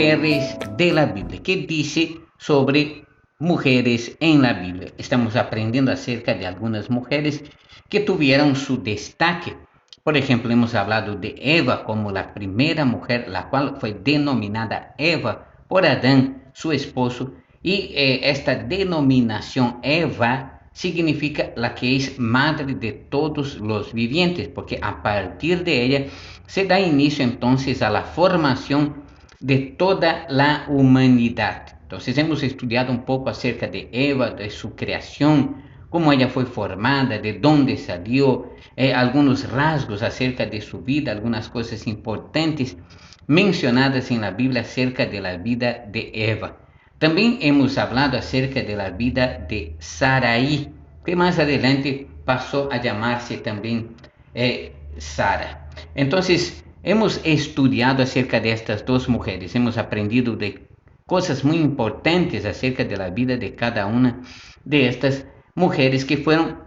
mujeres de la Biblia. ¿Qué dice sobre mujeres en la Biblia? Estamos aprendiendo acerca de algunas mujeres que tuvieron su destaque. Por ejemplo, hemos hablado de Eva como la primera mujer, la cual fue denominada Eva por Adán, su esposo, y esta denominación Eva significa la que es madre de todos los vivientes, porque a partir de ella se da inicio entonces a la formación de toda la humanidad. Entonces hemos estudiado un poco acerca de Eva, de su creación, cómo ella fue formada, de dónde salió, algunos rasgos acerca de su vida, algunas cosas importantes mencionadas en la Biblia acerca de la vida de Eva. También hemos hablado acerca de la vida de Sarai, que más adelante pasó a llamarse también Sara. Entonces, hemos estudiado acerca de estas dos mujeres, hemos aprendido de cosas muy importantes acerca de la vida de cada una de estas mujeres que fueron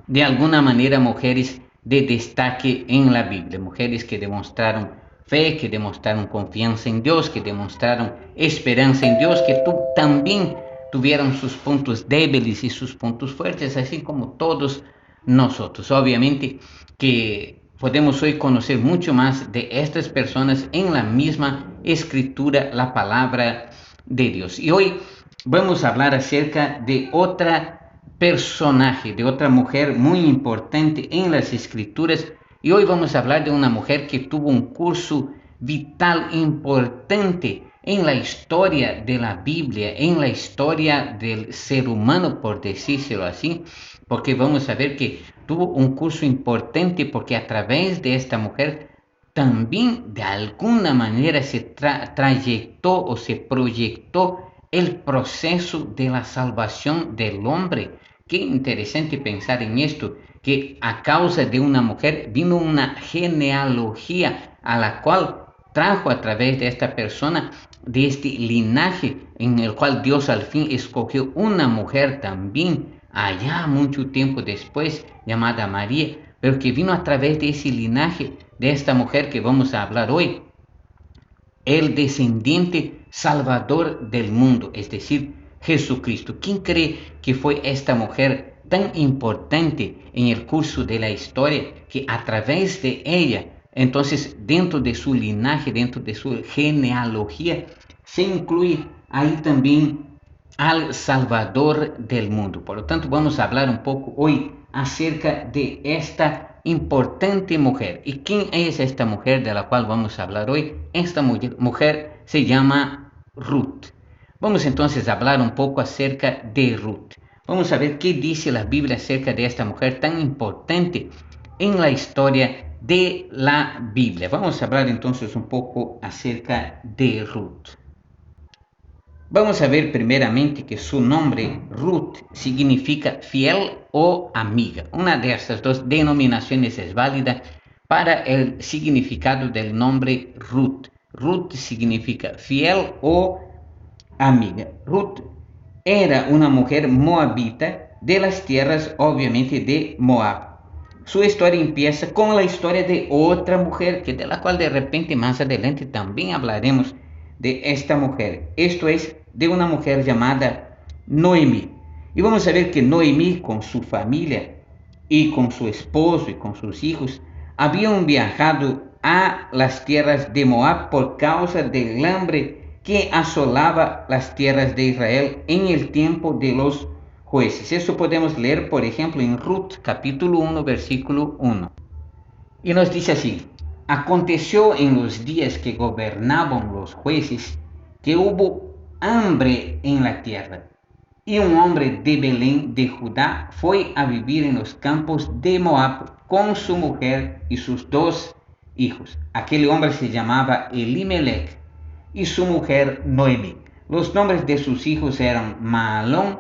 de alguna manera mujeres de destaque en la Biblia, mujeres que demostraron fe, que demostraron confianza en Dios, que demostraron esperanza en Dios, que también tuvieron sus puntos débiles y sus puntos fuertes, así como todos nosotros. Obviamente que podemos hoy conocer mucho más de estas personas en la misma escritura, la palabra de Dios. Y hoy vamos a hablar acerca de otra personaje, de otra mujer muy importante en las escrituras. Y hoy vamos a hablar de una mujer que tuvo un curso vital importante en la historia de la Biblia, en la historia del ser humano, por decírselo así, porque vamos a ver que tuvo un curso importante porque a través de esta mujer también de alguna manera se trayectó o se proyectó el proceso de la salvación del hombre. Qué interesante pensar en esto, que a causa de una mujer vino una genealogía a la cual trajo a través de esta persona, de este linaje en el cual Dios al fin escogió una mujer también, allá mucho tiempo después, llamada María, pero que vino a través de ese linaje de esta mujer que vamos a hablar hoy, el descendiente salvador del mundo, es decir, Jesucristo. ¿Quién cree que fue esta mujer tan importante en el curso de la historia que a través de ella, entonces dentro de su linaje, dentro de su genealogía, se incluye ahí también al Salvador del mundo? Por lo tanto, vamos a hablar un poco hoy acerca de esta importante mujer. ¿Y quién es esta mujer de la cual vamos a hablar hoy? Esta mujer se llama Ruth. Vamos entonces a hablar un poco acerca de Ruth. Vamos a ver qué dice la Biblia acerca de esta mujer tan importante en la historia de la Biblia. Vamos a hablar entonces un poco acerca de Ruth. Vamos a ver primeramente que su nombre, Ruth, significa fiel o amiga. Una de estas dos denominaciones es válida para el significado del nombre Ruth. Ruth significa fiel o amiga. Ruth era una mujer moabita de las tierras, obviamente, de Moab. Su historia empieza con la historia de otra mujer, de la cual de repente más adelante también hablaremos de esta mujer. Esto es de una mujer llamada Noemí. Y vamos a ver que Noemí con su familia y con su esposo y con sus hijos habían viajado a las tierras de Moab por causa del hambre que asolaba las tierras de Israel en el tiempo de los jueces. Esto podemos leer, por ejemplo, en Ruth, capítulo 1, versículo 1. Y nos dice así: aconteció en los días que gobernaban los jueces que hubo hambre en la tierra, y un hombre de Belén de Judá fue a vivir en los campos de Moab con su mujer y sus 2 hijos. Aquel hombre se llamaba Elimelech y su mujer Noemí. Los nombres de sus hijos eran Mahalón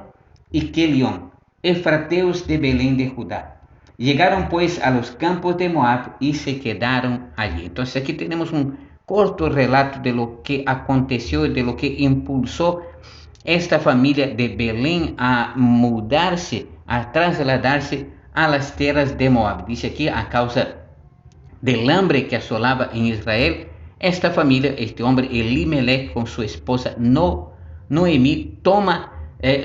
y Kelión, efrateos de Belén de Judá. Llegaron pues a los campos de Moab y se quedaron allí. Entonces aquí tenemos un corto relato de lo que aconteció, de lo que impulsó esta familia de Belén a mudarse, a trasladarse a las tierras de Moab. Dice aquí, a causa del hambre que asolaba en Israel esta familia, este hombre Elimelech con su esposa Noemí, toma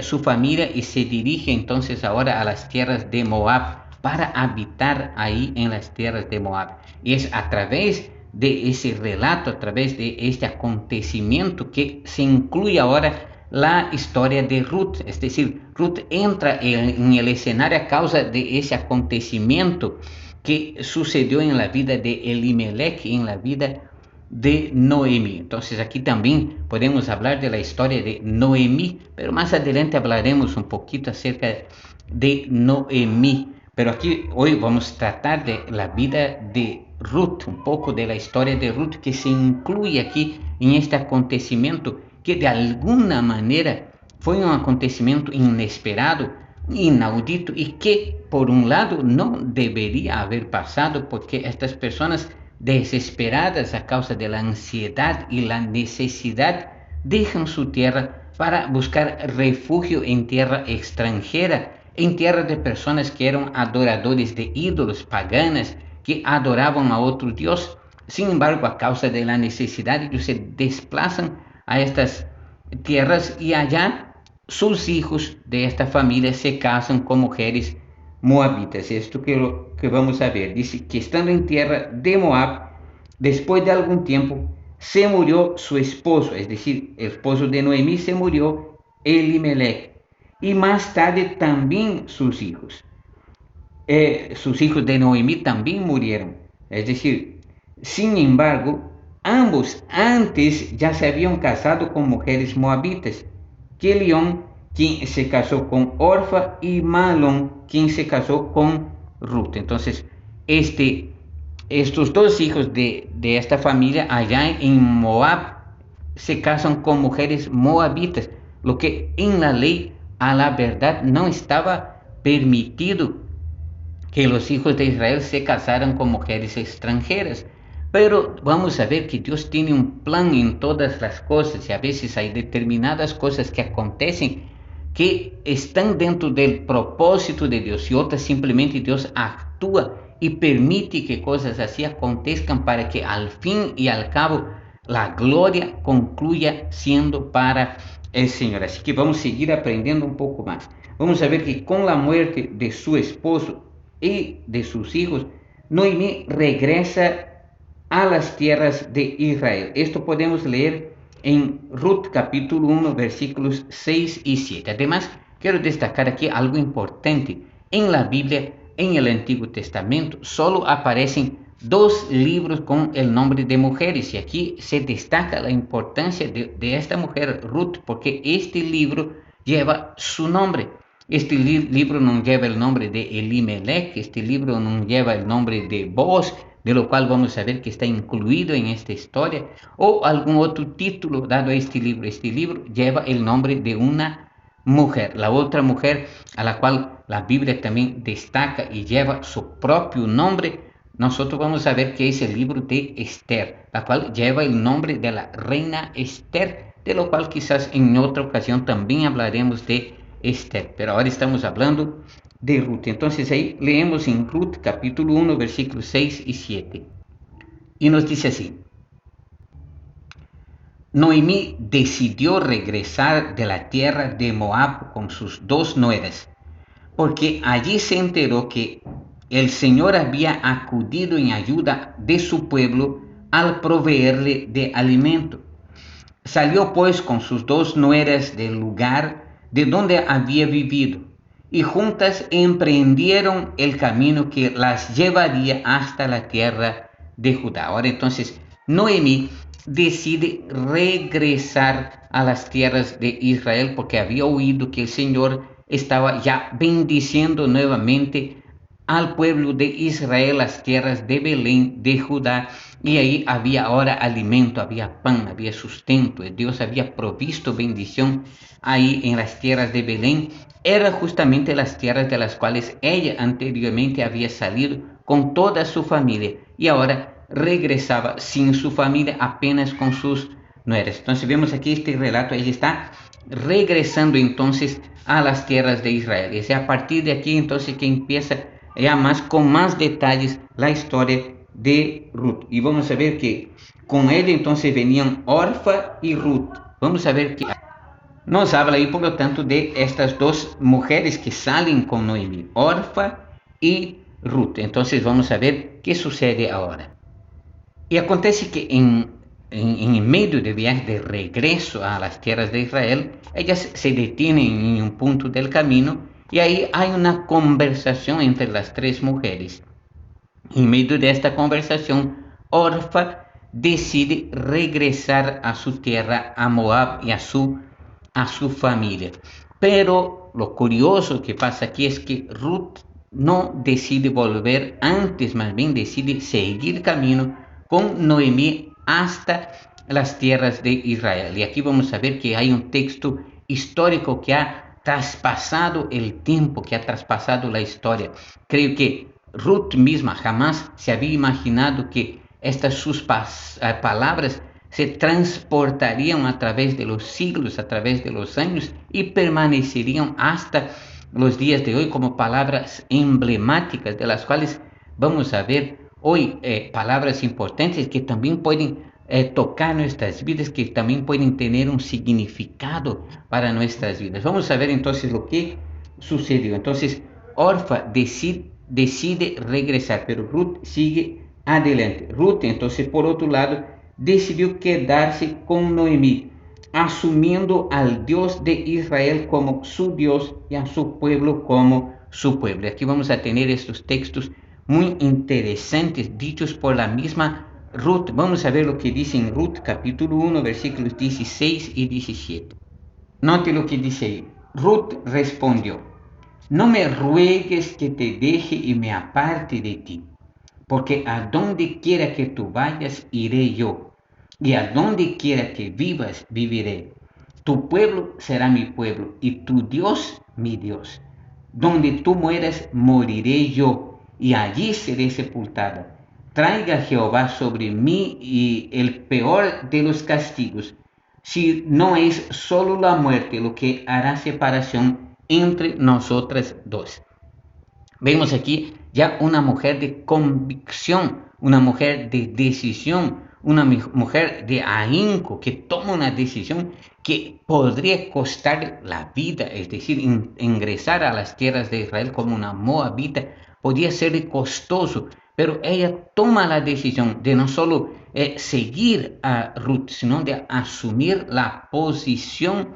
su familia y se dirige entonces ahora a las tierras de Moab para habitar ahí en las tierras de Moab. Y es a través de ese relato, a través de este acontecimiento que se incluye ahora la historia de Ruth. Es decir, Ruth entra en el escenario a causa de ese acontecimiento que sucedió en la vida de Elimelech y en la vida de Noemí. Entonces aquí también podemos hablar de la historia de Noemí, pero más adelante hablaremos un poquito acerca de Noemí. Pero aquí hoy vamos a tratar de la vida de Ruth, un poco de la historia de Ruth que se incluye aquí en este acontecimiento que de alguna manera fue un acontecimiento inesperado, inaudito y que por un lado no debería haber pasado porque estas personas desesperadas a causa de la ansiedad y la necesidad dejan su tierra para buscar refugio en tierra extranjera, en tierra de personas que eran adoradores de ídolos paganas, que adoraban a otro Dios. Sin embargo, a causa de la necesidad, ellos se desplazan a estas tierras y allá sus hijos de esta familia se casan con mujeres moabitas. Esto que vamos a ver. Dice que estando en tierra de Moab, después de algún tiempo, se murió su esposo, es decir, el esposo de Noemí se murió, Elimelech, y más tarde también sus hijos. Sus hijos de Noemí también murieron. Es decir, sin embargo, ambos antes ya se habían casado con mujeres moabitas. Kelión, quien se casó con Orfa, y Malón, quien se casó con Ruth. Entonces, estos dos hijos de esta familia allá en Moab se casan con mujeres moabitas, lo que en la ley a la verdad no estaba permitido que los hijos de Israel se casaran con mujeres extranjeras. Pero vamos a ver que Dios tiene un plan en todas las cosas y a veces hay determinadas cosas que acontecen que están dentro del propósito de Dios y otras simplemente Dios actúa y permite que cosas así acontezcan para que al fin y al cabo la gloria concluya siendo para el Señor. Así que vamos a seguir aprendiendo un poco más. Vamos a ver que con la muerte de su esposo y de sus hijos, Noemí regresa a las tierras de Israel. Esto podemos leer en Ruth capítulo 1 versículos 6 y 7. Además, quiero destacar aquí algo importante. En la Biblia, en el Antiguo Testamento, solo aparecen 2 libros con el nombre de mujeres y aquí se destaca la importancia de esta mujer Ruth porque este libro lleva su nombre. Este libro no lleva el nombre de Elimelech, este libro no lleva el nombre de Boaz, de lo cual vamos a ver que está incluido en esta historia, o algún otro título dado a este libro. Este libro lleva el nombre de una mujer, la otra mujer a la cual la Biblia también destaca y lleva su propio nombre. Nosotros vamos a ver que es el libro de Esther, la cual lleva el nombre de la reina Esther, de lo cual quizás en otra ocasión también hablaremos de Esther, pero ahora estamos hablando de Ruth. Entonces ahí leemos en Ruth capítulo 1 versículos 6 y 7 y nos dice así: Noemí decidió regresar de la tierra de Moab con sus 2 nueras, porque allí se enteró que el Señor había acudido en ayuda de su pueblo al proveerle de alimento. Salió pues con sus 2 nueras del lugar de donde había vivido, y juntas emprendieron el camino que las llevaría hasta la tierra de Judá. Ahora entonces Noemí decide regresar a las tierras de Israel porque había oído que el Señor estaba ya bendiciendo nuevamente al pueblo de Israel, las tierras de Belén, de Judá, y ahí había ahora alimento, había pan, había sustento, Dios había provisto bendición ahí en las tierras de Belén. Eran justamente las tierras de las cuales ella anteriormente había salido con toda su familia y ahora regresaba sin su familia, apenas con sus nueras. Entonces vemos aquí este relato, ella está regresando entonces a las tierras de Israel. Y es a partir de aquí entonces que empieza ya más con más detalles la historia de Ruth. Y vamos a ver que con ella entonces venían Orfa y Ruth. Vamos a ver que nos habla ahí, por lo tanto, de estas dos mujeres que salen con Noemí, Orfa y Ruth. Entonces vamos a ver qué sucede ahora. Y acontece que en medio del viaje de regreso a las tierras de Israel, ellas se detienen en un punto del camino y ahí hay una conversación entre las tres mujeres. En medio de esta conversación, Orfa decide regresar a su tierra, a Moab y a su familia. Pero lo curioso que pasa aquí es que Ruth no decide volver, antes más bien decide seguir camino con Noemí hasta las tierras de Israel. Y aquí vamos a ver que hay un texto histórico que ha traspasado el tiempo, que ha traspasado la historia. Creo que Ruth misma jamás se había imaginado que estas sus palabras se transportarían a través de los siglos, a través de los años y permanecerían hasta los días de hoy como palabras emblemáticas de las cuales vamos a ver hoy palabras importantes que también pueden tocar nuestras vidas, que también pueden tener un significado para nuestras vidas. Vamos a ver entonces lo que sucedió. Entonces, Orfa decide regresar, pero Ruth sigue adelante. Ruth, entonces, por otro lado, decidió quedarse con Noemí, asumiendo al Dios de Israel como su Dios y a su pueblo como su pueblo. Aquí vamos a tener estos textos muy interesantes dichos por la misma Ruth. Vamos a ver lo que dice en Ruth capítulo 1 versículos 16 y 17. Note lo que dice ahí. Ruth respondió: no me ruegues que te deje y me aparte de ti, porque a donde quiera que tú vayas iré yo, y a donde quiera que vivas viviré. Tu pueblo será mi pueblo y tu Dios mi Dios. Donde tú mueras moriré yo, y allí seré sepultada. Traiga Jehová sobre mí y el peor de los castigos, si no es solo la muerte lo que hará separación entre nosotras dos. Vemos aquí ya una mujer de convicción, una mujer de decisión, una mujer de ahínco que toma una decisión que podría costar la vida, es decir, ingresar a las tierras de Israel como una moabita podía ser costoso, pero ella toma la decisión de no solo seguir a Ruth, sino de asumir la posición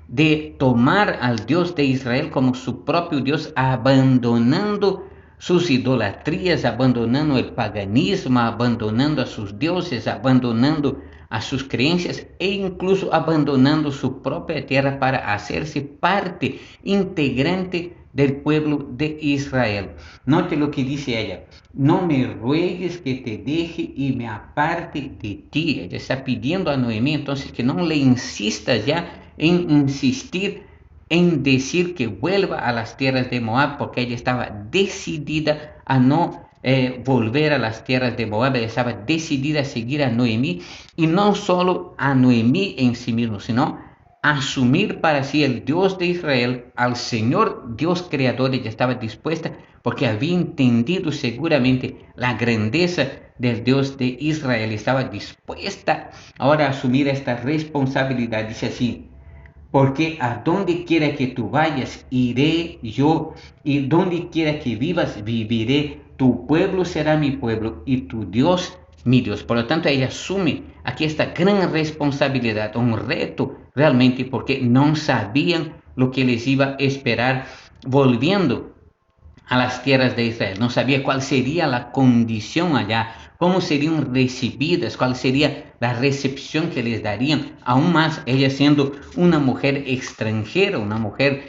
de tomar al Dios de Israel como su propio Dios, abandonando sus idolatrías, abandonando el paganismo, abandonando a sus dioses, abandonando a sus creencias e incluso abandonando su propia tierra para hacerse parte integrante del pueblo de Israel. Note lo que dice ella: no me ruegues que te deje y me aparte de ti. Ella está pidiendo a Noemí entonces que no le insistas ya en insistir en decir que vuelva a las tierras de Moab, porque ella estaba decidida a no volver a las tierras de Moab. Ella estaba decidida a seguir a Noemí, y no solo a Noemí en sí mismo, sino asumir para sí el Dios de Israel, al Señor Dios creador. Ella estaba dispuesta porque había entendido seguramente la grandeza del Dios de Israel. Estaba dispuesta ahora a asumir esta responsabilidad. Dice así: porque a donde quiera que tú vayas, iré yo, y donde quiera que vivas, viviré. Tu pueblo será mi pueblo, y tu Dios, mi Dios. Por lo tanto, ella asume aquí esta gran responsabilidad, un reto realmente, porque no sabían lo que les iba a esperar volviendo a las tierras de Israel. No sabía cuál sería la condición allá, cómo serían recibidas, cuál sería la recepción que les darían. Aún más, ella siendo una mujer extranjera, una mujer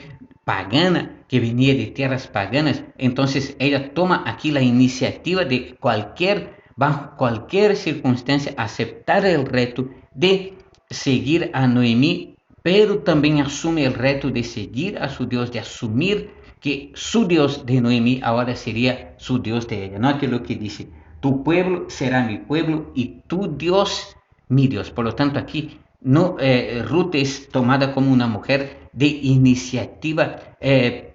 pagana que venía de tierras paganas. Entonces ella toma aquí la iniciativa de bajo cualquier circunstancia, aceptar el reto de seguir a Noemí, pero también asume el reto de seguir a su Dios, de asumir que su Dios de Noemí ahora sería su Dios de ella. Note lo que dice: tu pueblo será mi pueblo y tu Dios mi Dios. Por lo tanto, aquí no, Ruth es tomada como una mujer de iniciativa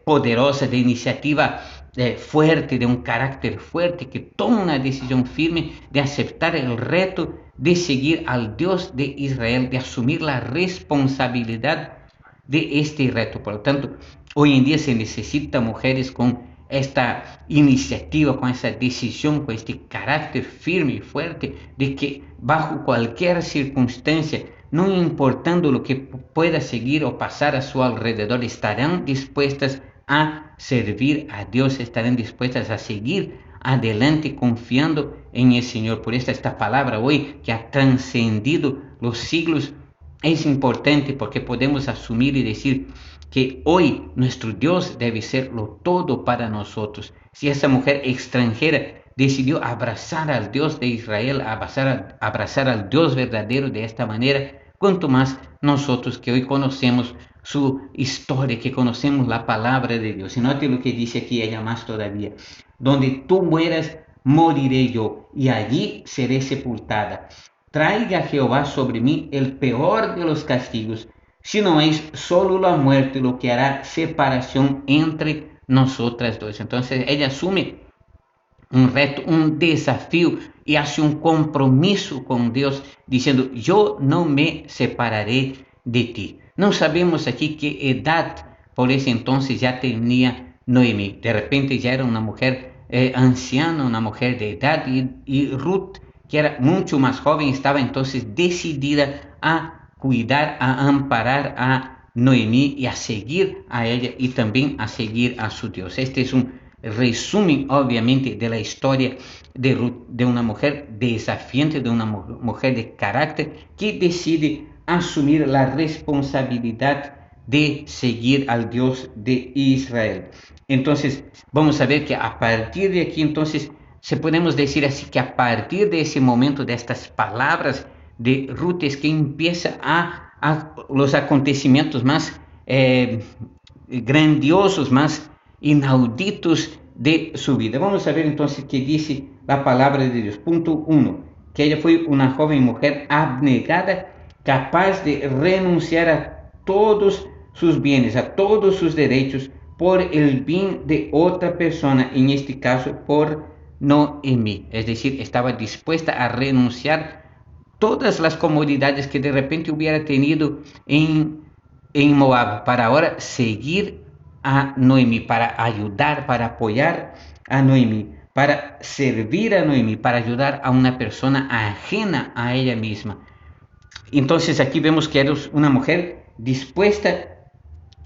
poderosa, de iniciativa fuerte, de un carácter fuerte, que toma una decisión firme de aceptar el reto de seguir al Dios de Israel, de asumir la responsabilidad de este reto. Por lo tanto, hoy en día se necesitan mujeres con esta iniciativa, con esa decisión, con este carácter firme y fuerte de que bajo cualquier circunstancia, no importando lo que pueda seguir o pasar a su alrededor, estarán dispuestas a servir a Dios, estarán dispuestas a seguir adelante confiando en el Señor. Por esta palabra hoy que ha trascendido los siglos es importante, porque podemos asumir y decir que hoy nuestro Dios debe ser lo todo para nosotros. Si esa mujer extranjera decidió abrazar al Dios de Israel, abrazar al Dios verdadero de esta manera, cuanto más nosotros que hoy conocemos su historia, que conocemos la palabra de Dios. Y note lo que dice aquí ella más todavía: donde tú mueras, moriré yo, y allí seré sepultada. Traiga Jehová sobre mí el peor de los castigos, si no es solo la muerte lo que hará separación entre nosotras dos. Entonces ella asume un reto, un desafío, y hace un compromiso con Dios diciendo: yo no me separaré de ti. No sabemos aquí qué edad por ese entonces ya tenía Noemí. De repente ya era una mujer anciana, una mujer de edad, y Ruth, que era mucho más joven, estaba entonces decidida a cuidar, a amparar a Noemí y a seguir a ella y también a seguir a su Dios. Este es un resumen, obviamente, de la historia de Ruth, de una mujer desafiante, de una mujer de carácter que decide asumir la responsabilidad de seguir al Dios de Israel. Entonces, vamos a ver que a partir de aquí, entonces, se podemos decir así que a partir de ese momento, de estas palabras de Ruth, es que empieza a los acontecimientos más grandiosos, más inauditos de su vida. Vamos a ver entonces qué dice la palabra de Dios. Punto 1, que ella fue una joven mujer abnegada, capaz de renunciar a todos sus bienes, a todos sus derechos, por el bien de otra persona, en este caso por Noemí. Es decir, estaba dispuesta a renunciar todas las comodidades que de repente hubiera tenido en Moab, para ahora seguir a Noemí, para ayudar, para apoyar a Noemí, para servir a Noemí, para ayudar a una persona ajena a ella misma. Entonces aquí vemos que eres una mujer dispuesta,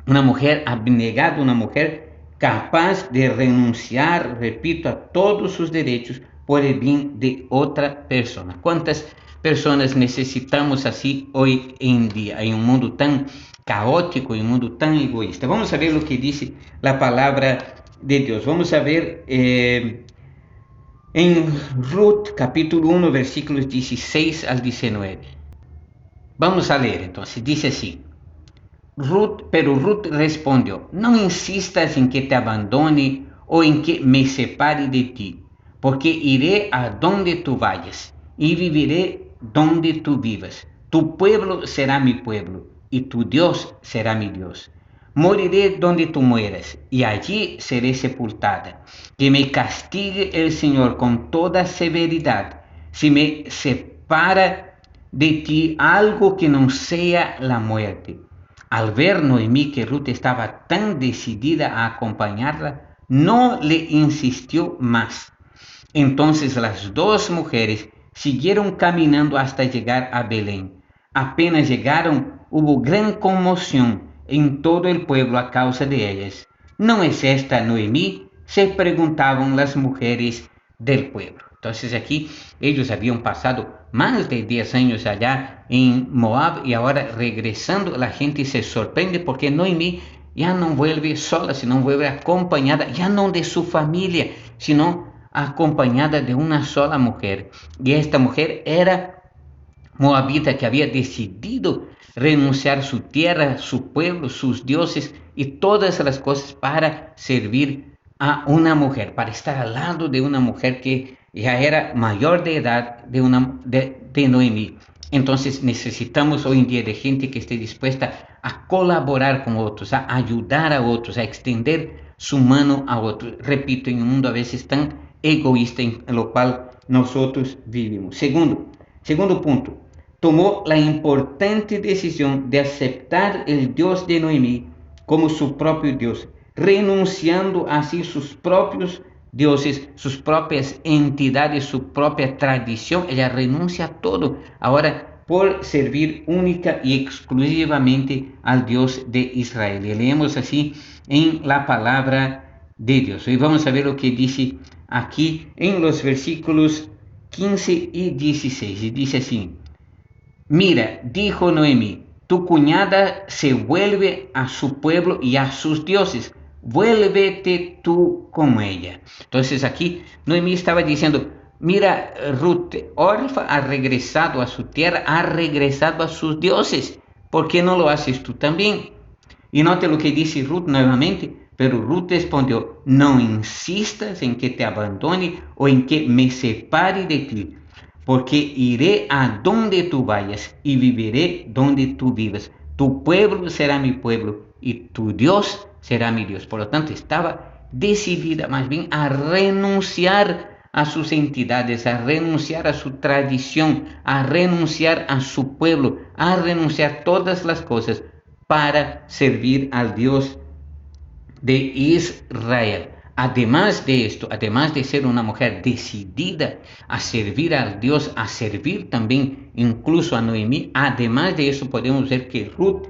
una mujer abnegada, una mujer capaz de renunciar, repito, a todos sus derechos por el bien de otra persona. ¿Cuántas personas necesitamos así hoy en día, en un mundo tan caótico, en un mundo tan egoísta? Vamos a ver lo que dice la palabra de Dios. Vamos a ver en Ruth capítulo 1 versículos 16 al 19. Vamos a leer entonces, dice así: pero Ruth respondió: no insistas en que te abandone o en que me separe de ti, porque iré a donde tú vayas y viviré donde tú vivas. Tu pueblo será mi pueblo y tu Dios será mi Dios. Moriré donde tú mueras y allí seré sepultada. Que me castigue el Señor con toda severidad si me separa de ti algo que no sea la muerte. Al ver Noemí que Ruth estaba tan decidida a acompañarla, no le insistió más. Entonces las dos mujeres siguieron caminando hasta llegar a Belén. Apenas llegaron, hubo gran conmoción en todo el pueblo a causa de ellas. ¿No es esta Noemí?, se preguntaban las mujeres del pueblo. Entonces aquí ellos habían pasado más de 10 años allá en Moab, y ahora regresando la gente se sorprende porque Noemí ya no vuelve sola, sino vuelve acompañada, ya no de su familia, sino acompañada de una sola mujer. Y esta mujer era moabita, que había decidido renunciar su tierra, su pueblo, sus dioses y todas las cosas para servir a una mujer, para estar al lado de una mujer que ya era mayor de edad, de Noemí. Entonces necesitamos hoy en día de gente que esté dispuesta a colaborar con otros, a ayudar a otros, a extender su mano a otros. Repito, en un mundo a veces tan egoísta en lo cual nosotros vivimos. Segundo punto, tomó la importante decisión de aceptar el Dios de Noemí como su propio Dios, renunciando así sus propios dioses, sus propias entidades, su propia tradición. Ella renuncia a todo ahora por servir única y exclusivamente al Dios de Israel. Y leemos así en la palabra de Dios. Hoy vamos a ver lo que dice aquí en los versículos 15 y 16. Y dice así: Mira, dijo Noemí, tu cuñada se vuelve a su pueblo y a sus dioses. Vuélvete tú con ella. Entonces aquí Noemí estaba diciendo, mira, Ruth, Orfa ha regresado a su tierra, ha regresado a sus dioses. ¿Por qué no lo haces tú también? Y note lo que dice Ruth nuevamente. Pero Ruth respondió, no insistas en que te abandone o en que me separe de ti, porque iré a donde tú vayas y viviré donde tú vivas. Tu pueblo será mi pueblo y tu Dios será mi Dios. Por lo tanto, estaba decidida más bien a renunciar a sus entidades, a renunciar a su tradición, a renunciar a su pueblo, a renunciar a todas las cosas para servir al Dios de Israel. Además de esto, además de ser una mujer decidida a servir al Dios, a servir también incluso a Noemí, además de eso podemos ver que Ruth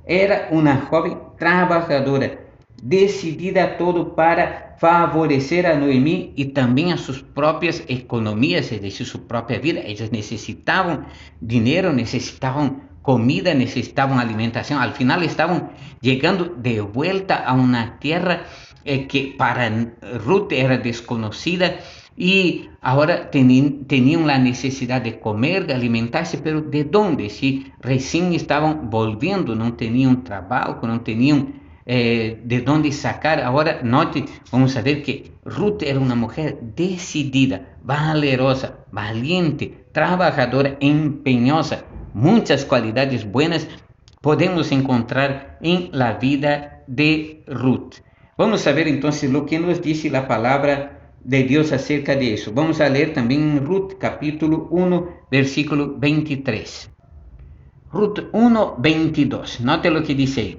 era una joven trabajadora, decidida a todo para favorecer a Noemí y también a sus propias economías, es decir, su propia vida. Ellas necesitaban dinero, necesitaban comida, necesitaban alimentación. Al final estaban llegando de vuelta a una tierra que para Ruth era desconocida y ahora tenían la necesidad de comer, de alimentarse, pero ¿de dónde? Si recién estaban volviendo, no tenían trabajo, no tenían de dónde sacar. Ahora note, vamos a ver que Ruth era una mujer decidida, valerosa, valiente, trabajadora, empeñosa. Muchas cualidades buenas podemos encontrar en la vida de Ruth. Vamos a ver entonces lo que nos dice la palabra de Dios acerca de eso. Vamos a leer también en Ruth capítulo 1, versículo 23. Ruth 1, 22. Note lo que dice ahí.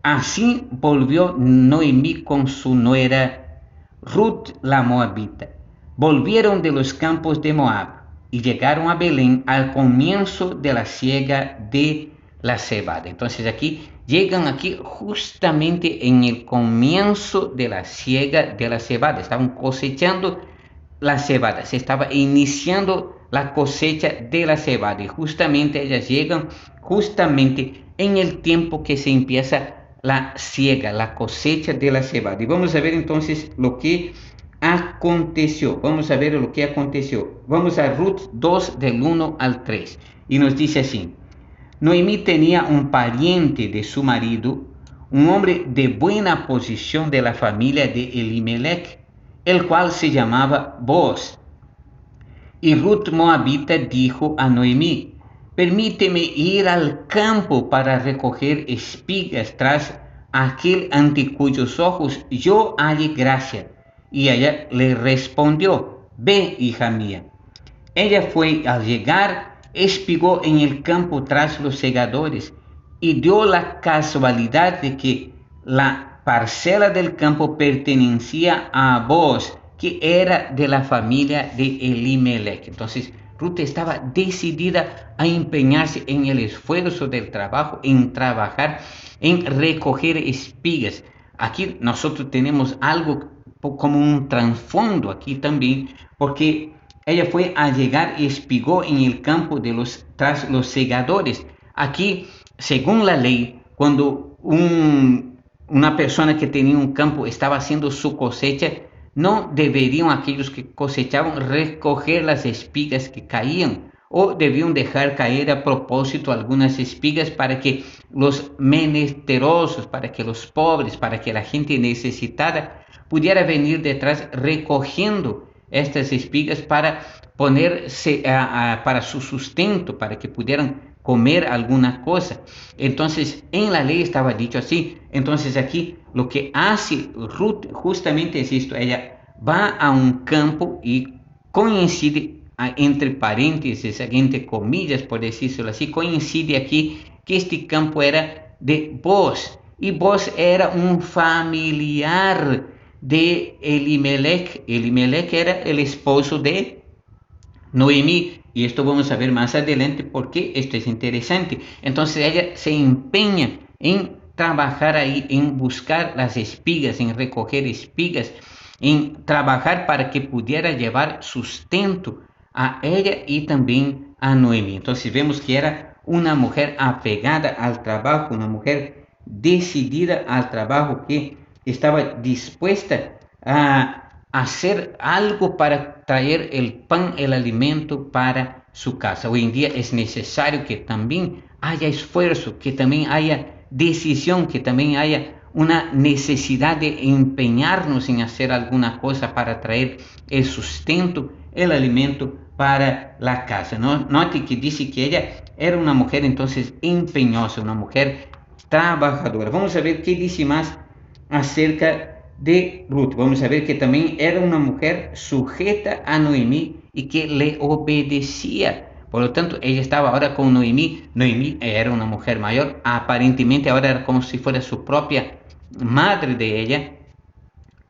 Así volvió Noemí con su nuera Ruth la Moabita. Volvieron de los campos de Moab y llegaron a Belén al comienzo de la siega de la cebada. Entonces llegan aquí justamente en el comienzo de la siega de la cebada. Estaban cosechando la cebada, se estaba iniciando la cosecha de la cebada y justamente ellas llegan justamente en el tiempo que se empieza la siega, la cosecha de la cebada. Y vamos a ver entonces lo que aconteció. Vamos a ver lo que aconteció. Vamos a Ruth 2 del 1 al 3 y nos dice así: Noemí tenía un pariente de su marido, un hombre de buena posición de la familia de Elimelech, el cual se llamaba Booz. Y Ruth Moabita dijo a Noemí: permíteme ir al campo para recoger espigas tras aquel ante cuyos ojos yo hallé gracia. Y ella le respondió: ve, hija mía. Ella fue al llegar, espigó en el campo tras los segadores, y dio la casualidad de que la parcela del campo pertenecía a Booz, que era de la familia de Elimelech. Entonces Ruth estaba decidida a empeñarse en el esfuerzo del trabajo, en trabajar, en recoger espigas. Aquí nosotros tenemos algo como un trasfondo aquí también, porque ella fue a llegar y espigó en el campo tras los segadores. Aquí, según la ley, cuando una persona que tenía un campo estaba haciendo su cosecha, no deberían aquellos que cosechaban recoger las espigas que caían, o debían dejar caer a propósito algunas espigas para que los menesterosos, para que los pobres, para que la gente necesitada pudiera venir detrás recogiendo estas espigas para ponerse para su sustento, para que pudieran comer alguna cosa. Entonces, en la ley estaba dicho así. Entonces, aquí lo que hace Ruth justamente es esto: ella va a un campo y coincide, entre paréntesis, entre comillas, por decirlo así, coincide aquí que este campo era de Boaz, y Boaz era un familiar de Elimelech. Elimelech era el esposo de Noemí, y esto vamos a ver más adelante porque esto es interesante. Entonces ella se empeña en trabajar ahí, en buscar las espigas, en recoger espigas, en trabajar para que pudiera llevar sustento a ella y también a Noemí. Entonces vemos que era una mujer apegada al trabajo, una mujer decidida al trabajo, que estaba dispuesta a hacer algo para traer el pan, el alimento para su casa. Hoy en día es necesario que también haya esfuerzo, que también haya decisión, que también haya una necesidad de empeñarnos en hacer alguna cosa para traer el sustento, el alimento para la casa. Note que dice que ella era una mujer entonces empeñosa, una mujer trabajadora. Vamos a ver qué dice más acerca de Ruth. Vamos a ver que también era una mujer sujeta a Noemí y que le obedecía. Por lo tanto, ella estaba ahora con Noemí. Noemí era una mujer mayor, aparentemente ahora era como si fuera su propia madre de ella.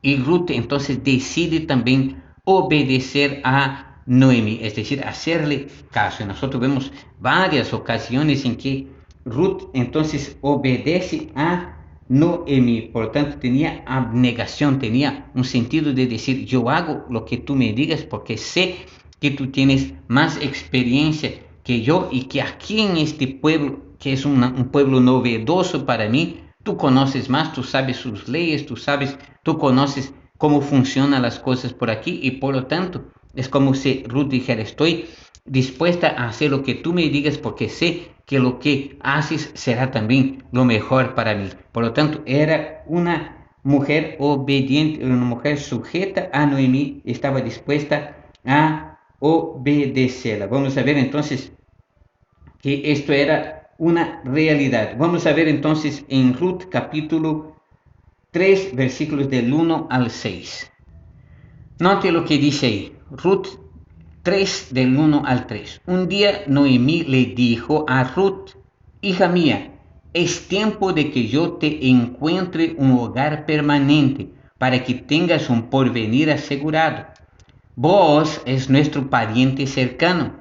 Y Ruth entonces decide también obedecer a Noemí, es decir, hacerle caso. Y nosotros vemos varias ocasiones en que Ruth entonces obedece a Noemí. Por lo tanto, tenía abnegación, tenía un sentido de decir: yo hago lo que tú me digas porque sé que tú tienes más experiencia que yo, y que aquí en este pueblo, que es un pueblo novedoso para mí, tú conoces más, tú sabes sus leyes, tú conoces cómo funcionan las cosas por aquí, y por lo tanto es como si Ruth dijera: estoy dispuesta a hacer lo que tú me digas porque sé que lo que haces será también lo mejor para mí. Por lo tanto, era una mujer obediente, una mujer sujeta a Noemí, estaba dispuesta a obedecerla. Vamos a ver entonces que esto era una realidad. Vamos a ver entonces en Ruth capítulo 3, versículos del 1 al 6. Note lo que dice ahí, Ruth 3 del 1 al 3. Un día Noemí le dijo a Ruth: hija mía, es tiempo de que yo te encuentre un hogar permanente para que tengas un porvenir asegurado. Boaz es nuestro pariente cercano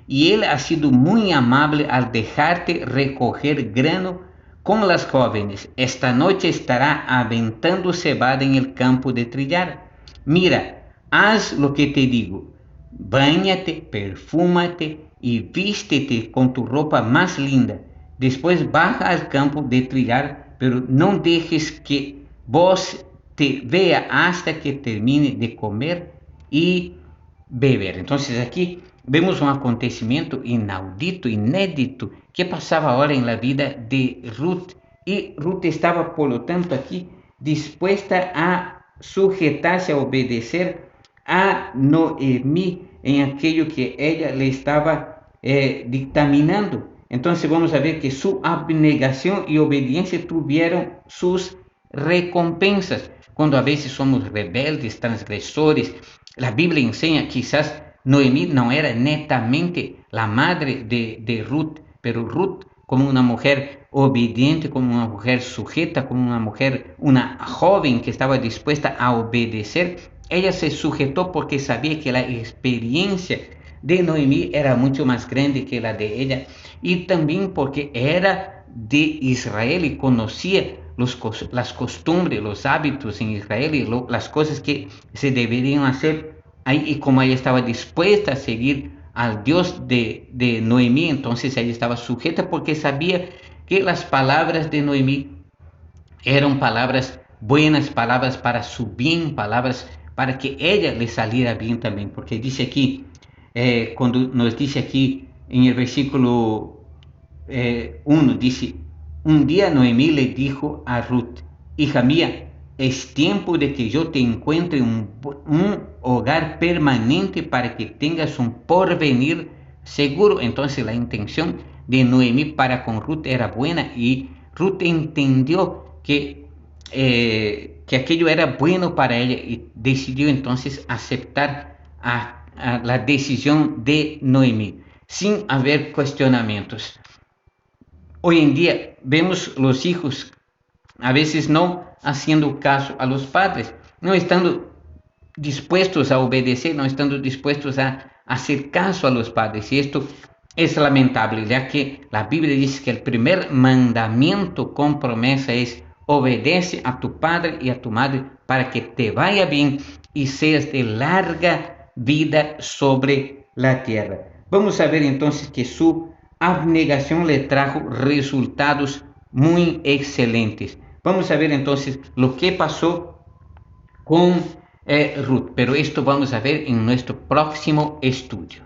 y él ha sido muy amable al dejarte recoger grano con las jóvenes. Esta noche estará aventando cebada en el campo de trillar. Mira, haz lo que te digo. Báñate, perfúmate y vístete con tu ropa más linda. Después baja al campo de trillar, pero no dejes que vos te vea hasta que termine de comer y beber. Entonces aquí vemos un acontecimiento inaudito, inédito, que pasaba ahora en la vida de Ruth. Y Ruth estaba, por lo tanto, aquí dispuesta a sujetarse, a obedecer a Noemí en aquello que ella le estaba dictaminando. Entonces vamos a ver que su abnegación y obediencia tuvieron sus recompensas. Cuando a veces somos rebeldes, transgresores, la Biblia enseña, quizás Noemí no era netamente la madre de Ruth, pero Ruth, como una mujer obediente, como una mujer sujeta, como una mujer, una joven que estaba dispuesta a obedecer, ella se sujetó porque sabía que la experiencia de Noemí era mucho más grande que la de ella, y también porque era de Israel y conocía las costumbres, los hábitos en Israel y las cosas que se deberían hacer ahí, y como ella estaba dispuesta a seguir al Dios de Noemí, entonces ella estaba sujeta porque sabía que las palabras de Noemí eran palabras buenas, palabras para su bien, palabras para que ella le saliera bien también, porque dice aquí, cuando nos dice aquí en el versículo 1, dice: un día Noemí le dijo a Ruth: hija mía, es tiempo de que yo te encuentre un hogar permanente para que tengas un porvenir seguro. Entonces la intención de Noemí para con Ruth era buena y Ruth entendió que aquello era bueno para ella y decidió entonces aceptar a la decisión de Noemí sin haber cuestionamientos. Hoy en día vemos los hijos a veces no haciendo caso a los padres, no estando dispuestos a obedecer, no estando dispuestos a hacer caso a los padres. Y esto es lamentable, ya que la Biblia dice que el primer mandamiento con promesa es obedece a tu padre y a tu madre para que te vaya bien y seas de larga vida sobre la tierra. Vamos a ver entonces que su abnegación le trajo resultados muy excelentes. Vamos a ver entonces lo que pasó con Ruth, pero esto vamos a ver en nuestro próximo estudio.